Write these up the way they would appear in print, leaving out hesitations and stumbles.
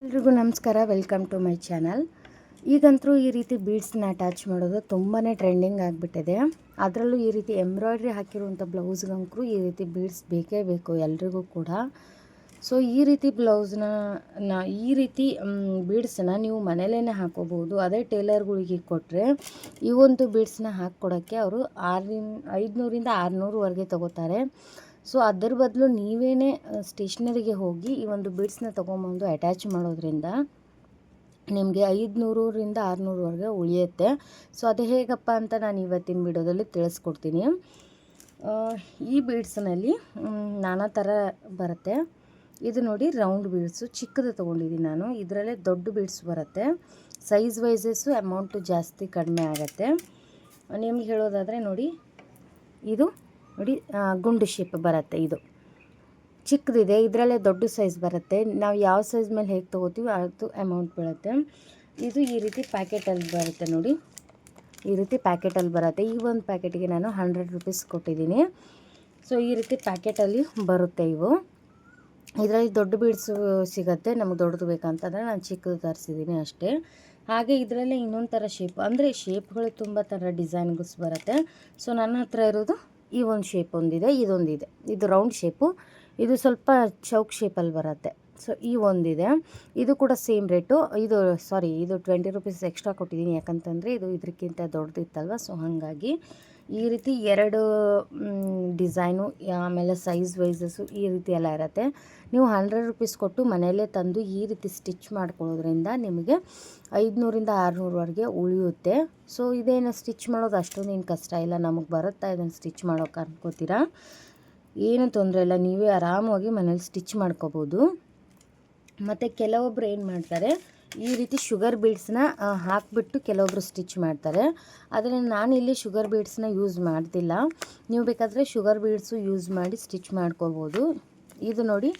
ಎಲ್ರಿಗೂ ನಮಸ್ಕಾರ, welcome to my channel. ಈಗಂತೂ ಈ ರೀತಿ ಬೀಡ್ಸ್ನ ಅಟ್ಯಾಚ್ ಮಾಡೋದು ತುಂಬಾ ಟ್ರೆಂಡಿಂಗ್ ಆಗಿಬಿಟ್ಟಿದೆ. ಅದರಲ್ಲೂ ಈ ರೀತಿ ಎಂಬ್ರಾಯ್ಡ್ರಿ ಹಾಕಿರುವಂಥ ಬ್ಲೌಸ್ಗಂಕರು ಈ ರೀತಿ ಬೀಡ್ಸ್ ಬೇಕೇ ಬೇಕು ಎಲ್ರಿಗೂ ಕೂಡ. ಸೊ ಈ ರೀತಿ ಈ ರೀತಿ ಬೀಡ್ಸನ್ನ ನೀವು ಮನೇಲೇ ಹಾಕೋಬೋದು. ಅದೇ ಟೇಲರ್ಗಳಿಗೆ ಕೊಟ್ಟರೆ ಈ ಒಂದು ಬೀಡ್ಸ್ನ ಹಾಕ್ಕೊಡೋಕ್ಕೆ ಅವರು 500ರಿಂದ 600ವರೆಗೆ ತೊಗೋತಾರೆ. ಸೊ ಅದರ ಬದಲು ನೀವೇ ಸ್ಟೇಷ್ನರಿಗೆ ಹೋಗಿ ಈ ಒಂದು ಬೀಡ್ಸ್ನ ತೊಗೊಂಬಂದು ಅಟ್ಯಾಚ್ ಮಾಡೋದ್ರಿಂದ ನಿಮಗೆ 500ರಿಂದ 600ವರೆಗೆ ಉಳಿಯುತ್ತೆ. ಸೊ ಅದು ಹೇಗಪ್ಪ ಅಂತ ನಾನು ಇವತ್ತಿನ ವಿಡಿಯೋದಲ್ಲಿ ತಿಳಿಸ್ಕೊಡ್ತೀನಿ. ಈ ಬೀಡ್ಸ್ನಲ್ಲಿ ನಾನಾ ಥರ ಬರುತ್ತೆ. ಇದು ನೋಡಿ ರೌಂಡ್ ಬೀಡ್ಸು ಚಿಕ್ಕದು ತೊಗೊಂಡಿದ್ದೀನಿ ನಾನು. ಇದರಲ್ಲೇ ದೊಡ್ಡ ಬೀಡ್ಸ್ ಬರುತ್ತೆ. ಸೈಜ್ ವೈಸಸ್ಸು ಅಮೌಂಟು ಜಾಸ್ತಿ ಕಡಿಮೆ ಆಗುತ್ತೆ. ನಿಮ್ಗೆ ಹೇಳೋದಾದರೆ ನೋಡಿ, ಇದು ನೋಡಿ ಗುಂಡು ಶೇಪ್ ಬರುತ್ತೆ. ಇದು ಚಿಕ್ಕದಿದೆ, ಇದರಲ್ಲೇ ದೊಡ್ಡ ಸೈಜ್ ಬರುತ್ತೆ. ನಾವು ಯಾವ ಸೈಜ್ ಮೇಲೆ ಹೇಗೆ ತೊಗೋತೀವಿ ಅದು ಅಮೌಂಟ್ ಬೀಳುತ್ತೆ. ಇದು ಈ ರೀತಿ ಪ್ಯಾಕೆಟಲ್ಲಿ ಬರುತ್ತೆ ನೋಡಿ, ಈ ರೀತಿ ಪ್ಯಾಕೆಟಲ್ಲಿ ಬರುತ್ತೆ. ಈ ಒಂದು ಪ್ಯಾಕೆಟಿಗೆ ನಾನು 100 ರೂಪೀಸ್ ಕೊಟ್ಟಿದ್ದೀನಿ. ಸೊ ಈ ರೀತಿ ಪ್ಯಾಕೆಟಲ್ಲಿ ಬರುತ್ತೆ ಇವು. ಇದರಲ್ಲಿ ದೊಡ್ಡ ಬೀಡ್ಸು ಸಿಗುತ್ತೆ. ನಮಗೆ ದೊಡ್ಡದು ಬೇಕಂತಂದರೆ ನಾನು ಚಿಕ್ಕದು ತರಿಸಿದ್ದೀನಿ ಅಷ್ಟೇ. ಹಾಗೆ ಇದರಲ್ಲೇ ಇನ್ನೊಂದು ಥರ ಶೇಪ್, ಅಂದರೆ ಶೇಪ್ಗಳು ತುಂಬ ಥರ ಡಿಸೈನ್ಸ್ ಬರುತ್ತೆ. ಸೊ ನನ್ನ ಹತ್ರ ಇರೋದು ಈ ಒಂದು ಶೇಪ್ ಒಂದಿದೆ, ಇದೊಂದಿದೆ. ಇದು ರೌಂಡ್ ಶೇಪು, ಇದು ಸ್ವಲ್ಪ ಚೌಕ್ ಶೇಪಲ್ಲಿ ಬರುತ್ತೆ. ಸೊ ಈ ಒಂದಿದೆ, ಇದು ಕೂಡ ಸೇಮ್ ರೇಟು. ಇದು 20 ರೂಪೀಸ್ ಎಕ್ಸ್ಟ್ರಾ ಕೊಟ್ಟಿದ್ದೀನಿ, ಯಾಕಂತಂದರೆ ಇದು ಇದಕ್ಕಿಂತ ದೊಡ್ಡದಿತ್ತಲ್ವ. ಸೊ ಹಾಗಾಗಿ ಈ ರೀತಿ 2 ಡಿಸೈನು, ಆಮೇಲೆ ಸೈಜ್ ವೈಸಸ್ಸು ಈ ರೀತಿ ಎಲ್ಲ ಇರುತ್ತೆ. ನೀವು 100 ರೂಪೀಸ್ ಕೊಟ್ಟು ಮನೆಯಲ್ಲೇ ತಂದು ಈ ರೀತಿ ಸ್ಟಿಚ್ ಮಾಡ್ಕೊಳ್ಳೋದ್ರಿಂದ ನಿಮಗೆ 500ರಿಂದ 600ವರೆಗೆ ಉಳಿಯುತ್ತೆ. ಸೊ ಇದೇನು ಸ್ಟಿಚ್ ಮಾಡೋದು ಅಷ್ಟೊಂದೇನು ಕಷ್ಟ ಇಲ್ಲ, ನಮಗೆ ಬರುತ್ತಾ ಇದನ್ನು ಸ್ಟಿಚ್ ಮಾಡೋಕೆ ಅನ್ಕೋತೀರಾ? ಏನು ತೊಂದರೆ ಇಲ್ಲ, ನೀವೇ ಆರಾಮಾಗಿ ಮನೇಲಿ ಸ್ಟಿಚ್ ಮಾಡ್ಕೋಬೋದು. ಮತ್ತು ಕೆಲವೊಬ್ಬರು ಏನು ಮಾಡ್ತಾರೆ, ಈ ರೀತಿ ಶುಗರ್ ಬೀಡ್ಸ್ನ ಹಾಕಿಬಿಟ್ಟು ಕೆಲವೊಬ್ಬರು ಸ್ಟಿಚ್ ಮಾಡ್ತಾರೆ. ಆದರೆ ನಾನಿಲ್ಲಿ ಶುಗರ್ ಬೀಡ್ಸ್ನ ಯೂಸ್ ಮಾಡ್ತಿಲ್ಲ. ನೀವು ಬೇಕಾದರೆ ಶುಗರ್ ಬೀಡ್ಸು ಯೂಸ್ ಮಾಡಿ ಸ್ಟಿಚ್ ಮಾಡ್ಕೋಬೋದು. ಇದು ನೋಡಿ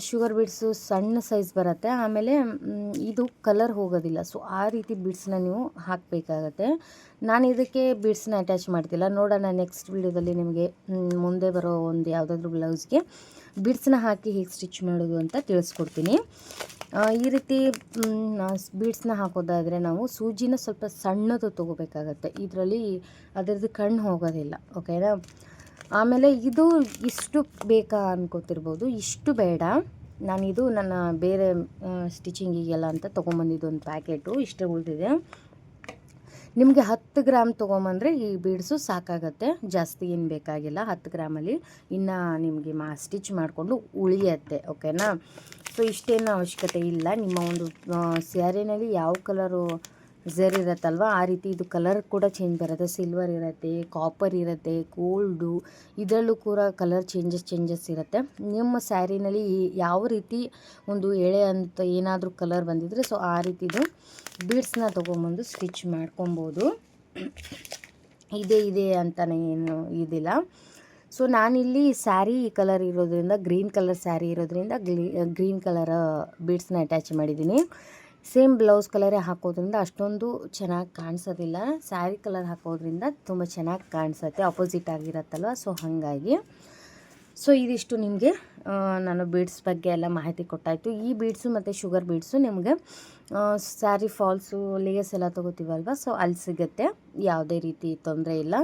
ಶುಗರ್ ಬೀಡ್ಸು ಸಣ್ಣ ಸೈಜ್ ಬರುತ್ತೆ. ಆಮೇಲೆ ಇದು ಕಲರ್ ಹೋಗೋದಿಲ್ಲ. ಸೊ ಆ ರೀತಿ ಬೀಡ್ಸ್ನ ನೀವು ಹಾಕಬೇಕಾಗತ್ತೆ. ನಾನು ಇದಕ್ಕೆ ಬೀಡ್ಸ್ನ ಅಟ್ಯಾಚ್ ಮಾಡ್ತಿಲ್ಲ. ನೋಡೋಣ ನೆಕ್ಸ್ಟ್ ವೀಡಿಯೋದಲ್ಲಿ ನಿಮಗೆ ಮುಂದೆ ಬರೋ ಒಂದು ಯಾವುದಾದ್ರೂ ಬ್ಲೌಸ್ಗೆ ಬೀಡ್ಸ್ನ ಹಾಕಿ ಹೇಗೆ ಸ್ಟಿಚ್ ಮಾಡೋದು ಅಂತ ತಿಳಿಸ್ಕೊಡ್ತೀನಿ. ಈ ರೀತಿ ಬೀಡ್ಸ್ನ ಹಾಕೋದಾದರೆ ನಾವು ಸೂಜಿನ ಸ್ವಲ್ಪ ಸಣ್ಣದು ತೊಗೋಬೇಕಾಗತ್ತೆ. ಇದರಲ್ಲಿ ಅದರದ್ದು ಕಣ್ಣು ಹೋಗೋದಿಲ್ಲ, ಓಕೆನಾ? ಆಮೇಲೆ ಇದು ಇಷ್ಟು ಬೇಕಾ ಅನ್ಕೋತಿರ್ಬೋದು, ಇಷ್ಟು ಬೇಡ. ನಾನಿದು ನನ್ನ ಬೇರೆ ಸ್ಟಿಚಿಂಗಿಗೆಲ್ಲ ಅಂತ ತೊಗೊಂಬಂದಿದ್ದು ಒಂದು ಪ್ಯಾಕೆಟು, ಇಷ್ಟು ಉಳಿದಿದೆ. ನಿಮಗೆ 10 ಗ್ರಾಮ್ ತೊಗೊಂಬಂದರೆ ಈ ಬೀಡ್ಸು ಸಾಕಾಗತ್ತೆ, ಜಾಸ್ತಿ ಏನು ಬೇಕಾಗಿಲ್ಲ. 10 ಗ್ರಾಮಲ್ಲಿ ಇನ್ನು ನಿಮಗೆ ಸ್ಟಿಚ್ ಮಾಡಿಕೊಂಡು ಉಳಿಯತ್ತೆ, ಓಕೆನಾ? ಸೊ ಇಷ್ಟೇನು ಅವಶ್ಯಕತೆ ಇಲ್ಲ. ನಿಮ್ಮ ಒಂದು ಸ್ಯಾರಿನಲ್ಲಿ ಯಾವ ಕಲರು ಝರಿ ಇರುತ್ತಲ್ವ ಆ ರೀತಿ ಇದು ಕಲರ್ ಕೂಡ ಚೇಂಜ್ ಬರುತ್ತೆ. ಸಿಲ್ವರ್ ಇರುತ್ತೆ, ಕಾಪರ್ ಇರುತ್ತೆ, ಗೋಲ್ಡು, ಇದರಲ್ಲೂ ಕೂಡ ಕಲರ್ ಚೇಂಜಸ್ ಇರುತ್ತೆ. ನಿಮ್ಮ ಸ್ಯಾರಿನಲ್ಲಿ ಯಾವ ರೀತಿ ಒಂದು ಎಳೆ ಅಂತ ಏನಾದರೂ ಕಲರ್ ಬಂದಿದ್ರೆ ಸೊ ಆ ರೀತಿದು ಬೀಡ್ಸ್ನ ತೊಗೊಂಬಂದು ಸ್ಟಿಚ್ ಮಾಡ್ಕೊಬೋದು. ಇದೆ ಅಂತಲೇ ಏನು ಇದಿಲ್ಲ. ಸೊ ನಾನಿಲ್ಲಿ ಸ್ಯಾರಿ ಕಲರ್ ಇರೋದ್ರಿಂದ, ಗ್ರೀನ್ ಕಲರ್ ಸ್ಯಾರಿ ಇರೋದ್ರಿಂದ ಗ್ರೀನ್ ಕಲರ್ ಬೀಡ್ಸ್ನ ಅಟ್ಯಾಚ್ ಮಾಡಿದ್ದೀನಿ. ಸೇಮ್ ಬ್ಲೌಸ್ ಕಲರೇ ಹಾಕೋದ್ರಿಂದ ಅಷ್ಟೊಂದು ಚೆನ್ನಾಗಿ ಕಾಣಿಸೋದಿಲ್ಲ. ಸ್ಯಾರಿ ಕಲರ್ ಹಾಕೋದ್ರಿಂದ ತುಂಬ ಚೆನ್ನಾಗಿ ಕಾಣಿಸುತ್ತೆ, ಆಪೋಸಿಟ್ ಆಗಿರತ್ತಲ್ವ. ಸೊ ಹಾಗಾಗಿ ಇದಿಷ್ಟು ನಿಮಗೆ ನಾನು ಬೀಡ್ಸ್ ಬಗ್ಗೆ ಎಲ್ಲ ಮಾಹಿತಿ ಕೊಟ್ಟಾಯಿತು. ಈ ಬೀಡ್ಸು ಮತ್ತು ಶುಗರ್ ಬೀಡ್ಸು ನಿಮಗೆ ಸ್ಯಾರಿ ಫಾಲ್ಸು ಲೇಸ್ ಎಲ್ಲ ತೊಗೋತೀವಲ್ವ, ಸೊ ಅಲ್ಲಿ ಸಿಗುತ್ತೆ, ಯಾವುದೇ ರೀತಿ ತೊಂದರೆ ಇಲ್ಲ.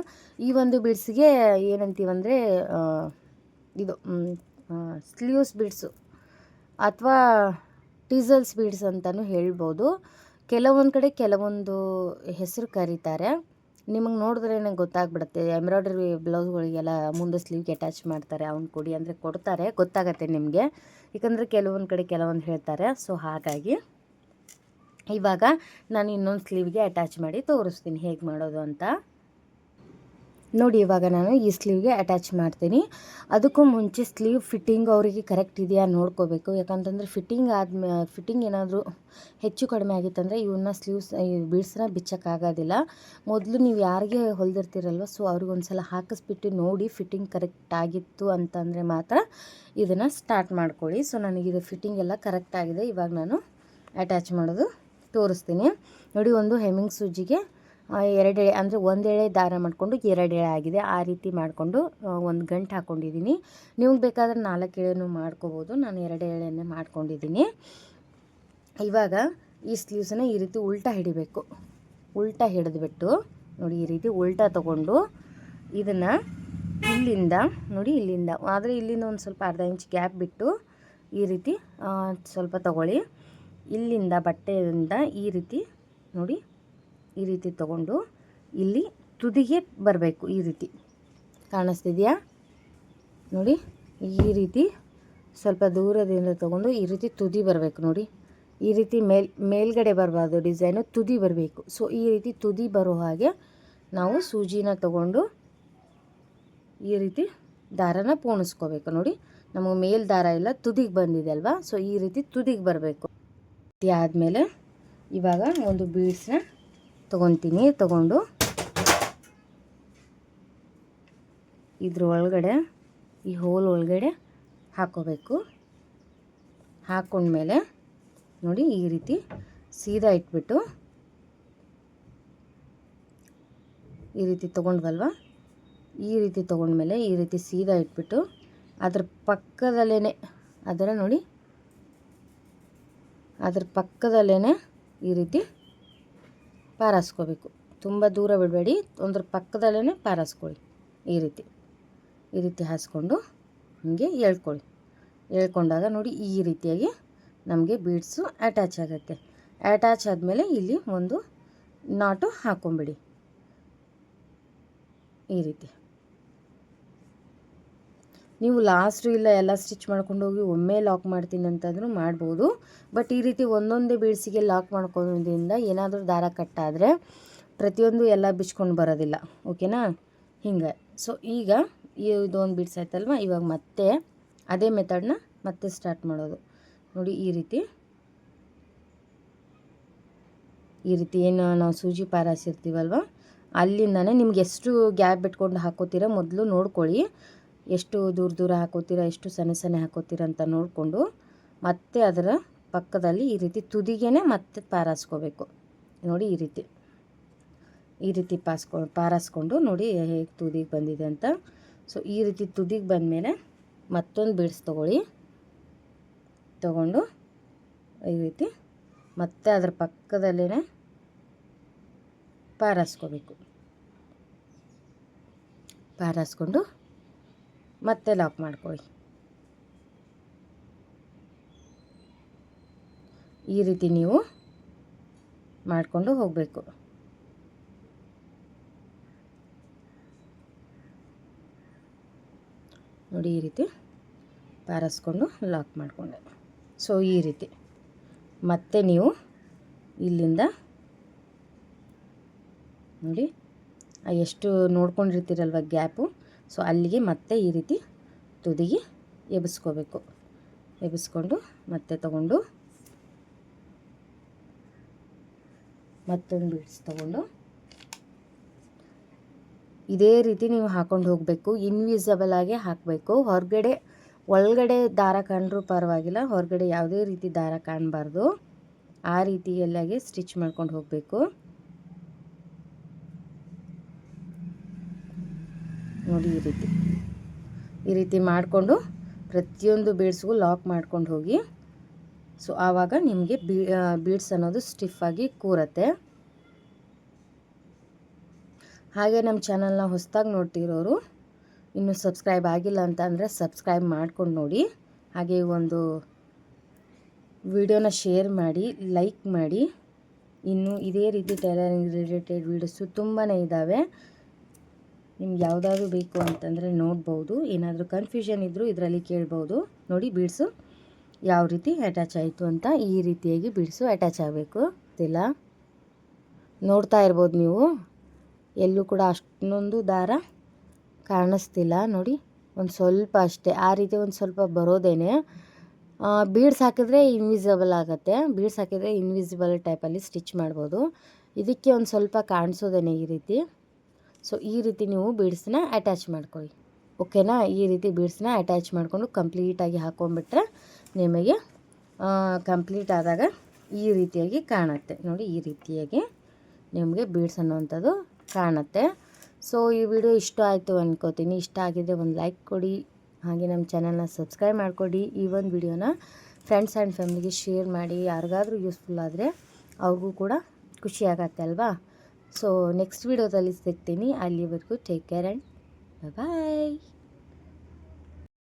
ಈ ಒಂದು ಬೀಡ್ಸಿಗೆ ಏನಂತೀವಂದರೆ ಇದು ಸ್ಲೀವ್ಸ್ ಬೀಡ್ಸು ಅಥವಾ ಟೀಸಲ್ಸ್ ಬೀಡ್ಸ್ ಅಂತಲೂ ಹೇಳ್ಬೋದು. ಕೆಲವೊಂದು ಕಡೆ ಕೆಲವೊಂದು ಹೆಸರು ಕರೀತಾರೆ. ನಿಮಗೆ ನೋಡಿದ್ರೇ ಗೊತ್ತಾಗ್ಬಿಡುತ್ತೆ. ಎಂಬ್ರಾಯ್ಡ್ರಿ ಬ್ಲೌಸ್ಗಳಿಗೆಲ್ಲ ಮುಂದೆ ಸ್ಲೀವ್ಗೆ ಅಟ್ಯಾಚ್ ಮಾಡ್ತಾರೆ, ಅವ್ನು ಕೊಡಿ ಅಂದರೆ ಕೊಡ್ತಾರೆ, ಗೊತ್ತಾಗತ್ತೆ ನಿಮಗೆ. ಯಾಕಂದರೆ ಕೆಲವೊಂದು ಕಡೆ ಕೆಲವೊಂದು ಹೇಳ್ತಾರೆ. ಸೊ ಹಾಗಾಗಿ ಇವಾಗ ನಾನು ಇನ್ನೊಂದು ಸ್ಲೀವ್ಗೆ ಅಟ್ಯಾಚ್ ಮಾಡಿ ತೋರಿಸ್ತೀನಿ ಹೇಗೆ ಮಾಡೋದು ಅಂತ. ನೋಡಿ, ಇವಾಗ ನಾನು ಈ ಸ್ಲೀವ್ಗೆ ಅಟ್ಯಾಚ್ ಮಾಡ್ತೀನಿ. ಅದಕ್ಕೂ ಮುಂಚೆ ಸ್ಲೀವ್ ಫಿಟ್ಟಿಂಗ್ ಅವರಿಗೆ ಕರೆಕ್ಟ್ ಇದೆಯಾ ನೋಡ್ಕೋಬೇಕು. ಯಾಕಂತಂದರೆ ಫಿಟ್ಟಿಂಗ್ ಏನಾದರೂ ಹೆಚ್ಚು ಕಡಿಮೆ ಆಗಿತ್ತಂದರೆ ಇವನ್ನ ಬೀಡ್ಸ್ನ ಬಿಚ್ಚೋಕ್ಕಾಗೋದಿಲ್ಲ. ಮೊದಲು ನೀವು ಯಾರಿಗೆ ಹೊಲಿದಿರ್ತೀರಲ್ವ ಸೊ ಅವ್ರಿಗೊಂದು ಸಲ ಹಾಕಿಸ್ಬಿಟ್ಟು ನೋಡಿ ಫಿಟ್ಟಿಂಗ್ ಕರೆಕ್ಟ್ ಆಗಿತ್ತು ಅಂತಂದರೆ ಮಾತ್ರ ಇದನ್ನು ಸ್ಟಾರ್ಟ್ ಮಾಡ್ಕೊಳ್ಳಿ. ಸೊ ನನಗಿದು ಫಿಟ್ಟಿಂಗ್ ಎಲ್ಲ ಕರೆಕ್ಟ್ ಆಗಿದೆ. ಇವಾಗ ನಾನು ಅಟ್ಯಾಚ್ ಮಾಡೋದು ತೋರಿಸ್ತೀನಿ. ನೋಡಿ, ಒಂದು ಹೆಮ್ಮಿಂಗ್ ಸೂಜಿಗೆ 2 ಎಳೆ, ಅಂದರೆ 1 ಎಳೆ ದಾರ ಮಾಡಿಕೊಂಡು 2 ಎಳೆ ಆಗಿದೆ. ಆ ರೀತಿ ಮಾಡಿಕೊಂಡು ಒಂದು ಗಂಟು ಹಾಕ್ಕೊಂಡಿದ್ದೀನಿ. ನಿಮ್ಗೆ ಬೇಕಾದರೆ 4 ಎಳೆನೂ ಮಾಡ್ಕೋಬೋದು. ನಾನು 2 ಎಳೆನೇ ಮಾಡ್ಕೊಂಡಿದ್ದೀನಿ. ಇವಾಗ ಈ ಸ್ಲೀವ್ಸನ್ನ ಈ ರೀತಿ ಉಲ್ಟಾ ಹಿಡಿಬೇಕು. ಉಲ್ಟಾ ಹಿಡಿದ್ಬಿಟ್ಟು ನೋಡಿ ಈ ರೀತಿ ಉಲ್ಟಾ ತೊಗೊಂಡು ಇದನ್ನು ಇಲ್ಲಿಂದ ನೋಡಿ ಇಲ್ಲಿಂದ, ಆದರೆ ಇಲ್ಲಿಂದ ಒಂದು ಸ್ವಲ್ಪ ಅರ್ಧ ಇಂಚ್ ಗ್ಯಾಪ್ ಬಿಟ್ಟು ಈ ರೀತಿ ಸ್ವಲ್ಪ ತಗೊಳ್ಳಿ. ಇಲ್ಲಿಂದ ಬಟ್ಟೆಯಿಂದ ಈ ರೀತಿ ನೋಡಿ ಈ ರೀತಿ ತಗೊಂಡು ಇಲ್ಲಿ ತುದಿಗೆ ಬರಬೇಕು. ಈ ರೀತಿ ಕಾಣಿಸ್ತಿದೆಯಾ ನೋಡಿ, ಈ ರೀತಿ ಸ್ವಲ್ಪ ದೂರದಿಂದ ತಗೊಂಡು ಈ ರೀತಿ ತುದಿ ಬರಬೇಕು. ನೋಡಿ ಈ ರೀತಿ ಮೇಲ್ಗಡೆ ಬರಬಾರ್ದು, ಡಿಸೈನು ತುದಿ ಬರಬೇಕು. ಸೊ ಈ ರೀತಿ ತುದಿ ಬರೋ ಹಾಗೆ ನಾವು ಸೂಜಿನ ತಗೊಂಡು ಈ ರೀತಿ ದಾರನ ಪೋಣಿಸ್ಕೋಬೇಕು. ನೋಡಿ ನಮಗೆ ಮೇಲ್ ದಾರ ಇಲ್ಲ, ತುದಿಗೆ ಬಂದಿದೆ ಅಲ್ವಾ, ಸೊ ಈ ರೀತಿ ತುದಿಗೆ ಬರಬೇಕು. ಆದಮೇಲೆ ಇವಾಗ ಒಂದು ಬೀಡ್ಸ್ನ ತೊಗೊತೀನಿ. ತಗೊಂಡು ಇದ್ರ ಒಳಗಡೆ ಈ ಹೋಲ್ ಒಳಗಡೆ ಹಾಕೋಬೇಕು. ಹಾಕ್ಕೊಂಡ್ಮೇಲೆ ನೋಡಿ ಈ ರೀತಿ ಸೀದಾ ಇಟ್ಬಿಟ್ಟು ಈ ರೀತಿ ತೊಗೊಂಡ್ವಲ್ವ, ಈ ರೀತಿ ತೊಗೊಂಡ್ಮೇಲೆ ಈ ರೀತಿ ಸೀದಾ ಇಟ್ಬಿಟ್ಟು ಅದ್ರ ಪಕ್ಕದಲ್ಲೇ ನೋಡಿ ಅದ್ರ ಪಕ್ಕದಲ್ಲೇ ಈ ರೀತಿ ಪಾರಾಸ್ಕೋಬೇಕು. ತುಂಬ ದೂರ ಬಿಡಬೇಡಿ, ಒಂದ್ರ ಪಕ್ಕದಲ್ಲೇ ಪಾರಾಸ್ಕೊಳ್ಳಿ. ಈ ರೀತಿ ಹಾಸ್ಕೊಂಡು ಹೀಗೆ ಎಳ್ಕೊಳ್ಳಿ. ಎಳ್ಕೊಂಡಾಗ ನೋಡಿ ಈ ರೀತಿಯಾಗಿ ನಮಗೆ ಬೀಡ್ಸು ಅಟ್ಯಾಚ್ ಆಗುತ್ತೆ. ಅಟ್ಯಾಚ್ ಆದಮೇಲೆ ಇಲ್ಲಿ ಒಂದು ನಾಟು ಹಾಕ್ಕೊಂಬಿಡಿ. ಈ ರೀತಿ ನೀವು ಲಾಸ್ಟು ಇಲ್ಲ ಎಲ್ಲ ಸ್ಟಿಚ್ ಮಾಡ್ಕೊಂಡು ಹೋಗಿ ಒಮ್ಮೆ ಲಾಕ್ ಮಾಡ್ತೀನಿ ಅಂತಂದ್ರೂ ಮಾಡ್ಬೋದು. ಬಟ್ ಈ ರೀತಿ ಒಂದೊಂದೇ ಬೀಡ್ಸಿಗೆ ಲಾಕ್ ಮಾಡ್ಕೊಳ್ಳೋದ್ರಿಂದ ಏನಾದರೂ ದಾರ ಕಟ್ಟಾದರೆ ಪ್ರತಿಯೊಂದು ಎಲ್ಲ ಬಿಚ್ಕೊಂಡು ಬರೋದಿಲ್ಲ. ಓಕೆನಾ? ಹಿಂಗೆ. ಸೊ ಈಗ ಇದೊಂದು ಬೀಡ್ಸ್ ಆಯ್ತಲ್ವ, ಇವಾಗ ಮತ್ತೆ ಅದೇ ಮೆಥಡ್ನ ಮತ್ತೆ ಸ್ಟಾರ್ಟ್ ಮಾಡೋದು. ನೋಡಿ ಈ ರೀತಿ ಏನು ನಾವು ಸೂಜಿ ಪಾರಾಸಿರ್ತೀವಲ್ವ ಅಲ್ಲಿಂದನೇ ನಿಮ್ಗೆ ಎಷ್ಟು ಗ್ಯಾಪ್ ಬಿಟ್ಕೊಂಡು ಹಾಕೋತೀರ ಮೊದಲು ನೋಡ್ಕೊಳ್ಳಿ. ಎಷ್ಟು ದೂರ ಹಾಕೋತೀರಾ, ಎಷ್ಟು ಸಣ್ಣ ಹಾಕೋತೀರ ಅಂತ ನೋಡಿಕೊಂಡು ಮತ್ತೆ ಅದರ ಪಕ್ಕದಲ್ಲಿ ಈ ರೀತಿ ತುದಿಗೇ ಮತ್ತೆ ಪಾರಾಸ್ಕೋಬೇಕು. ನೋಡಿ ಈ ರೀತಿ ಪಾರಾಸ್ಕೊಂಡು ನೋಡಿ ಹೇಗೆ ತುದಿಗೆ ಬಂದಿದೆ ಅಂತ. ಸೊ ಈ ರೀತಿ ತುದಿಗೆ ಬಂದಮೇಲೆ ಮತ್ತೊಂದು ಬೀಡ್ಸ್ ತಗೊಂಡು ಈ ರೀತಿ ಮತ್ತೆ ಅದರ ಪಕ್ಕದಲ್ಲೇ ಪಾರಾಸ್ಕೊಂಡು ಮತ್ತೆ ಲಾಕ್ ಮಾಡ್ಕೊಳ್ಳಿ. ಈ ರೀತಿ ನೀವು ಮಾಡಿಕೊಂಡು ಹೋಗಬೇಕು. ನೋಡಿ ಈ ರೀತಿ ಪಾರಾಸ್ಕೊಂಡು ಲಾಕ್ ಮಾಡಿಕೊಂಡೆ. ಸೊ ಈ ರೀತಿ ಮತ್ತೆ ನೀವು ಇಲ್ಲಿಂದ ನೋಡಿ ಎಷ್ಟು ನೋಡ್ಕೊಂಡಿರ್ತೀರಲ್ವ ಗ್ಯಾಪು, ಸೊ ಅಲ್ಲಿಗೆ ಮತ್ತೆ ಈ ರೀತಿ ತುದಿಗೆ ಎಬ್ಬಿಸ್ಕೊಂಡು ಮತ್ತೆ ತಗೊಂಡು ಮತ್ತೊಂದು ಬೀಡ್ಸ್ ತಗೊಂಡು ಇದೇ ರೀತಿ ನೀವು ಹಾಕೊಂಡು ಹೋಗಬೇಕು. ಇನ್ವಿಸಿಬಲ್ ಆಗಿ ಹಾಕಬೇಕು. ಒಳಗಡೆ ದಾರ ಕಂಡ್ರೂ ಪರವಾಗಿಲ್ಲ, ಹೊರಗಡೆ ಯಾವುದೇ ರೀತಿ ದಾರ ಕಾಣಬಾರ್ದು. ಆ ರೀತಿಯಲ್ಲಾಗಿ ಸ್ಟಿಚ್ ಮಾಡ್ಕೊಂಡು ಹೋಗಬೇಕು. ನೋಡಿ ಈ ರೀತಿ ಮಾಡಿಕೊಂಡು ಪ್ರತಿಯೊಂದು ಬೀಡ್ಸ್ಗೂ ಲಾಕ್ ಮಾಡ್ಕೊಂಡು ಹೋಗಿ. ಸೊ ಆವಾಗ ನಿಮಗೆ ಬೀಡ್ಸ್ ಅನ್ನೋದು ಸ್ಟಿಫಾಗಿ ಕೂರತ್ತೆ. ಹಾಗೆ ನಮ್ಮ ಚಾನಲ್ನ ಹೊಸದಾಗಿ ನೋಡ್ತಿರೋರು ಇನ್ನೂ ಸಬ್ಸ್ಕ್ರೈಬ್ ಆಗಿಲ್ಲ ಅಂತ ಅಂದರೆ ಸಬ್ಸ್ಕ್ರೈಬ್ ಮಾಡ್ಕೊಂಡು ನೋಡಿ. ಹಾಗೆ ಒಂದು ವಿಡಿಯೋನ ಶೇರ್ ಮಾಡಿ, ಲೈಕ್ ಮಾಡಿ. ಇನ್ನು ಇದೇ ರೀತಿ ಟೈಲರಿಂಗ್ ರಿಲೇಟೆಡ್ ವೀಡಿಯೋಸು ತುಂಬಾ ಇದ್ದಾವೆ. ನಿಮ್ಗೆ ಯಾವುದಾದ್ರು ಬೇಕು ಅಂತಂದರೆ ನೋಡ್ಬೋದು. ಏನಾದರೂ ಕನ್ಫ್ಯೂಷನ್ ಇದ್ದರೂ ಇದರಲ್ಲಿ ಕೇಳ್ಬೋದು. ನೋಡಿ ಬೀಡ್ಸು ಯಾವ ರೀತಿ ಅಟ್ಯಾಚ್ ಆಯಿತು ಅಂತ. ಈ ರೀತಿಯಾಗಿ ಬೀಡ್ಸು ಅಟ್ಯಾಚ್ ಆಗಬೇಕು. ಇಲ್ಲ ನೋಡ್ತಾ ಇರ್ಬೋದು ನೀವು, ಎಲ್ಲೂ ಕೂಡ ಅಷ್ಟೊಂದು ದಾರ ಕಾಣಿಸ್ತಿಲ್ಲ. ನೋಡಿ ಒಂದು ಸ್ವಲ್ಪ ಅಷ್ಟೇ, ಆ ರೀತಿ ಒಂದು ಸ್ವಲ್ಪ ಬರೋದೇನೆ. ಬೀಡ್ಸ್ ಹಾಕಿದ್ರೆ ಇನ್ವಿಸಿಬಲ್ ಆಗುತ್ತೆ. ಬೀಡ್ಸ್ ಹಾಕಿದರೆ ಇನ್ವಿಸಿಬಲ್ ಟೈಪಲ್ಲಿ ಸ್ಟಿಚ್ ಮಾಡ್ಬೋದು. ಇದಕ್ಕೆ ಒಂದು ಸ್ವಲ್ಪ ಕಾಣಿಸೋದೇನೆ ಈ ರೀತಿ. ಸೊ ಈ ರೀತಿ ನೀವು ಬೀಡ್ಸ್ನ ಅಟ್ಯಾಚ್ ಮಾಡ್ಕೊಳ್ಳಿ. ಓಕೆನಾ? ಈ ರೀತಿ ಬೀಡ್ಸ್ನ ಅಟ್ಯಾಚ್ ಮಾಡಿಕೊಂಡು ಕಂಪ್ಲೀಟಾಗಿ ಹಾಕ್ಕೊಂಡ್ಬಿಟ್ರೆ ನಿಮಗೆ ಕಂಪ್ಲೀಟ್ ಆದಾಗ ಈ ರೀತಿಯಾಗಿ ಕಾಣುತ್ತೆ. ನೋಡಿ ಈ ರೀತಿಯಾಗಿ ನಿಮಗೆ ಬೀಡ್ಸ್ ಅನ್ನೋವಂಥದ್ದು ಕಾಣುತ್ತೆ. ಸೊ ಈ ವಿಡಿಯೋ ಇಷ್ಟ ಆಯಿತು ಅಂದ್ಕೋತೀನಿ. ಇಷ್ಟ ಆಗಿದ್ದರೆ ಒಂದು ಲೈಕ್ ಕೊಡಿ, ಹಾಗೆ ನಮ್ಮ ಚಾನಲ್ನ ಸಬ್ಸ್ಕ್ರೈಬ್ ಮಾಡಿಕೊಡಿ. ಈ ಒಂದು ವಿಡಿಯೋನ ಫ್ರೆಂಡ್ಸ್ ಆ್ಯಂಡ್ ಫ್ಯಾಮಿಲಿಗೆ ಶೇರ್ ಮಾಡಿ. ಯಾರಿಗಾದ್ರೂ ಯೂಸ್ಫುಲ್ ಆದರೆ ಅವ್ರಿಗೂ ಕೂಡ ಖುಷಿ ಆಗತ್ತೆ ಅಲ್ವಾ. ಸೊ ನೆಕ್ಸ್ಟ್ ವಿಡಿಯೋದಲ್ಲಿ ಸಿಗ್ತೀನಿ. ಅಲ್ಲಿವರೆಗೂ ಟೇಕ್ ಕೇರ್ ಆ್ಯಂಡ್ ಬಾಯ್.